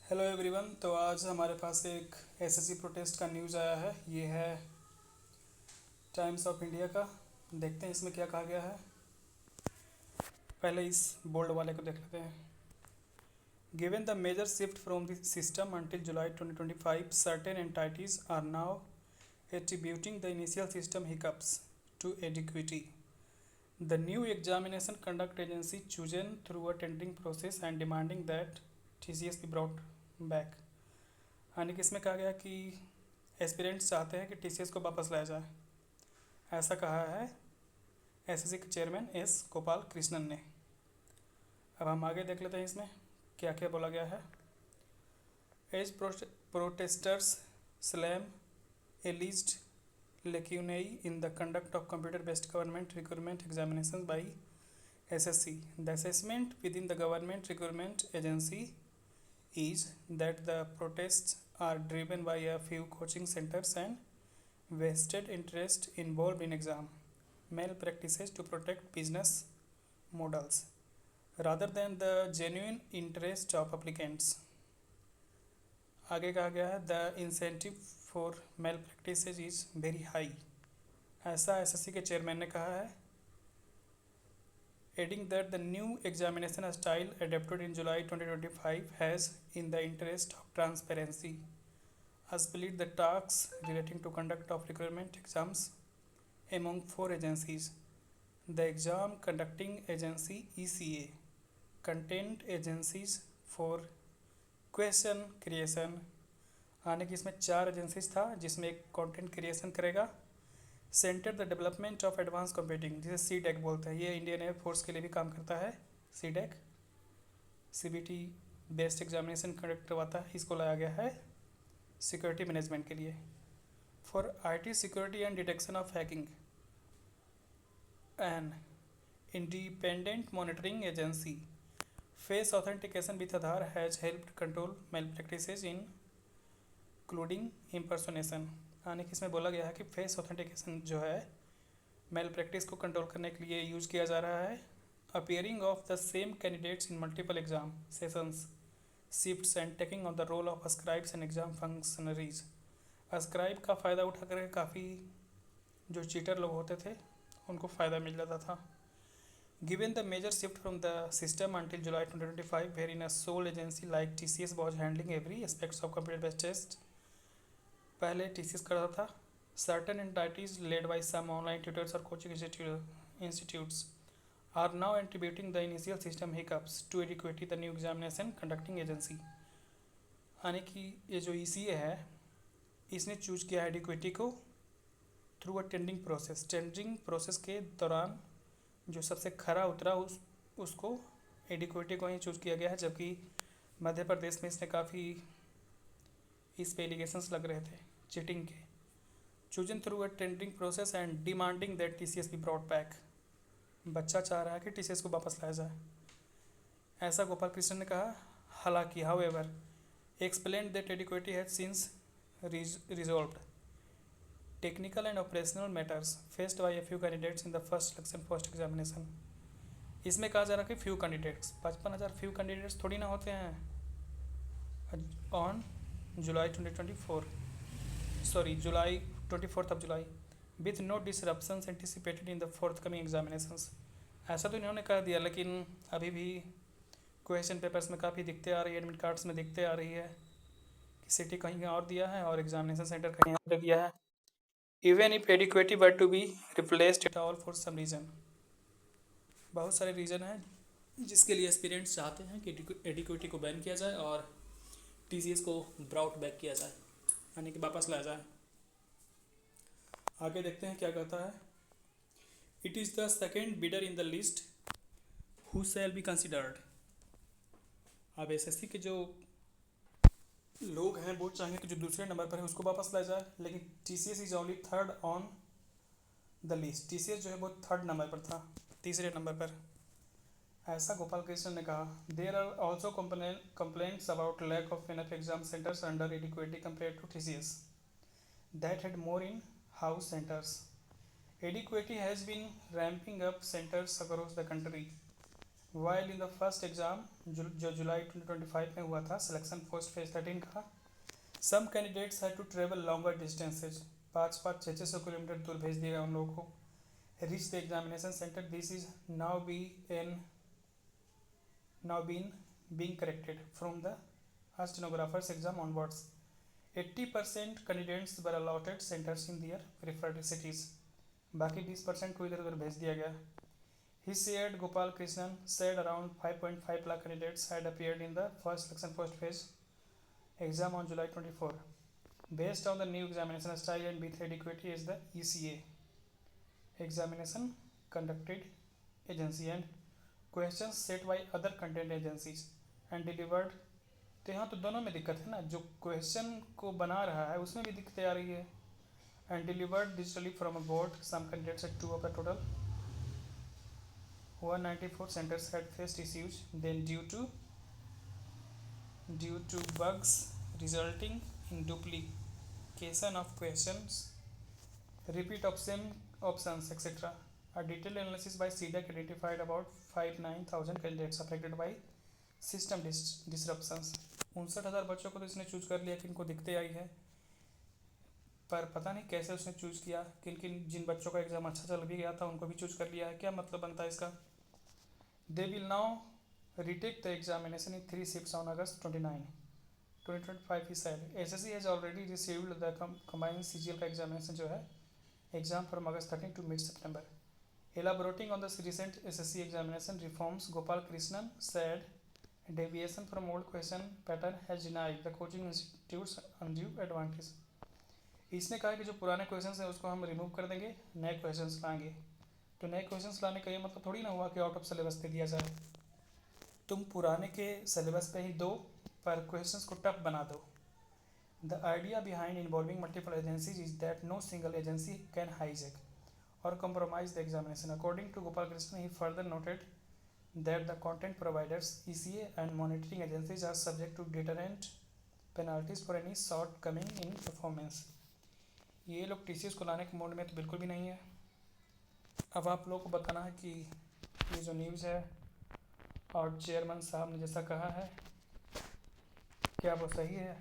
Hello everyone. तो आज हमारे पास एक एसएससी प्रोटेस्ट का न्यूज़ आया है। ये है टाइम्स ऑफ इंडिया का। देखते हैं इसमें क्या कहा गया है। पहले इस बोल्ड वाले को देख लेते हैं। Given the major shift from the system until July 2025, certain entities are now attributing the initial system hiccups to adequacy. The new examination conduct agency chosen through a tendering process and demanding that TCS be brought back। यानी कि इसमें कहा गया कि aspirants चाहते हैं कि TCS को वापस लाया जाए। ऐसा कहा है एसएससी के चेयरमैन एस गोपाल कृष्णन ने। अब हम आगे देख लेते हैं इसमें क्या क्या बोला गया है। As protesters slam alleged lacunae in the conduct of computer-based government recruitment examinations by SSC. The assessment within the government recruitment agency is that the protests are driven by a few coaching centers and vested interest involved in exam malpractices to protect business models rather than the genuine interest of applicants। आगे कहा गया है the incentive for male practices is very high. ऐसा SSC के chairman ने कहा है। Adding that the new examination style adapted in July 2025 has in the interest of transparency split the tasks relating to conduct of recruitment exams among 4 agencies: the exam conducting agency ECA, content agencies for question creation. आने की इसमें 4 agencies था जिसमें एक content creation करेगा। Centre the development of advance computing, जिसे C DAC बोलते हैं। ये इंडियन एयरफोर्स के लिए भी काम करता है। C DAC CBT based examination conduct करवाता है। इसको लाया गया है सिक्योरिटी मैनेजमेंट के लिए। For IT security and detection of hacking an independent monitoring agency face authentication with Aadhaar has helped control malpractices including impersonation. यानी कि इसमें बोला गया है कि फेस ऑथेंटिकेशन जो है मेल प्रैक्टिस को कंट्रोल करने के लिए यूज किया जा रहा है। Appearing of the same candidates in multiple exam sessions shifts and taking on the role of ascribes and exam functionaries. Ascribe का फ़ायदा उठा करके काफ़ी जो चीटर लोग होते थे उनको फ़ायदा मिल जाता था। Given the major shift from the system until July 2025, wherein a sole agency like TCS was handling every aspects of computer-based test, पहले TCS कर रहा था। Certain entities led by some online tutors or coaching institutes are now attributing the initial system hiccups to adequacy the new examination conducting agency। यानी कि ये जो ECA है इसने चूज किया एडिक्विटी को through a tendering process. Tendering process के दौरान जो सबसे खरा उतरा उसको एडिक्विटी को ही चूज किया गया है। जबकि मध्य प्रदेश में इसने काफ़ी इस पे एलिगेशंस लग रहे थे चीटिंग के। Chosen through a tendering process and demanding that TCS be brought back. बच्चा चाह रहा है कि TCS को वापस लाया जाए, ऐसा गोपाल कृष्ण ने कहा। हालांकि however explain that Eduquity has since resolved technical and operational matters faced by a few candidates in the first selection post examination। इसमें कहा जा रहा है कि फ्यू कैंडिडेट्स, 55,000 फ्यू कैंडिडेट्स थोड़ी ना होते हैं। On July 2024 sorry July 24 of July with no disruptions anticipated in the forthcoming examinations. ऐसा तो इन्होंने कह दिया, लेकिन अभी भी क्वेश्चन पेपर्स में काफ़ी दिखते आ रही है, एडमिट कार्ड्स में दिखते आ रही है कि सिटी कहीं और दिया है और एग्जामिनेशन सेंटर कहीं और दिया है। Even if adequacy were to be replaced at all for some reason, बहुत सारे रीज़न हैं जिसके लिए एस्पिरेंट्स चाहते हैं कि एडिक्विटी को बैन किया जाए और TCS को ब्राउट बैक किया जाए, यानी कि वापस लाया जाए। आगे देखते हैं क्या कहता है। It is the second bidder in the list who shall be considered. अब SSC के जो लोग हैं वो चाहेंगे कि जो दूसरे नंबर पर है उसको वापस लाया जाए, लेकिन TCS is only third on the list. TCS जो है वो थर्ड नंबर पर था, तीसरे नंबर पर, ऐसा गोपाल कृष्ण ने कहा। There are also complaints about lack of enough exam centres under Eduquity compare to TCS that had more in house centres. Adequacy has been ramping up centers across the country while in the first exam जो जुलाई 2025 में हुआ था, selection post phase 13 का, some candidates had to travel longer distances, 500-600 kilometre दूर भेज दिया उन लोगों को। Reach the examination centre, this is now been being corrected from the stenographer's exam onwards. 80% candidates were allotted centers in their preferred cities. बाकी 20% को इधर उधर भेज दिया गया। He said Gopal Krishnan said around 5.5 lakh candidates had appeared in the first selection post phase exam on July 24. Based on the new examination style and with adequacy is the ECA, examination conducted agency, and questions set by other content agencies and delivered। तो यहाँ तो दोनों में दिक्कत है ना, जो question को बना रहा है उसमें भी दिक्कतें आ रही है। And delivered digitally from a board, some candidates at 2 of the total 194 centers had faced issues then due to bugs resulting in duplication of questions, repeat of same options, etc. A detailed analysis by CDEC identified about 59,000 candidates affected by system disruptions. 59,000 बच्चों को तो इसने choose कर लिया कि इनको दिक्कतें आई है, पर पता नहीं कैसे उसने चूज किया। जिन बच्चों का एग्जाम अच्छा चल भी गया था उनको भी चूज कर लिया है, क्या मतलब बनता है इसका। They will now retake the examination in 3 shifts on August 29, 2025 he said. SSC has already received the combined CGL का एग्जामिनेशन जो है exam from August 13 to mid-September. Elaborating on the recent SSC examination reforms, Gopal Krishnan said deviation from old question pattern has denied the coaching institutes undue advantage. इसने कहा कि जो पुराने questions हैं उसको हम रिमूव कर देंगे, नए क्वेश्चंस लाएंगे। तो नए क्वेश्चंस लाने का ये मतलब थोड़ी ना हुआ कि आउट ऑफ सिलेबस पे दिया जाए। तुम पुराने के सिलेबस पे ही दो, पर क्वेश्चंस को टफ बना दो। The idea behind involving multiple agencies is that no single agency can hijack or compromise the examination. According to Gopal Krishnan, he further noted that the content providers, ECA and monitoring agencies are subject to deterrent penalties for any shortcoming in performance. ये लोग TCS को लाने के mode में तो बिल्कुल भी नहीं है। अब आप लोगों को बताना है कि ये जो न्यूज़ है और चेयरमैन साहब ने जैसा कहा है क्या वो सही है।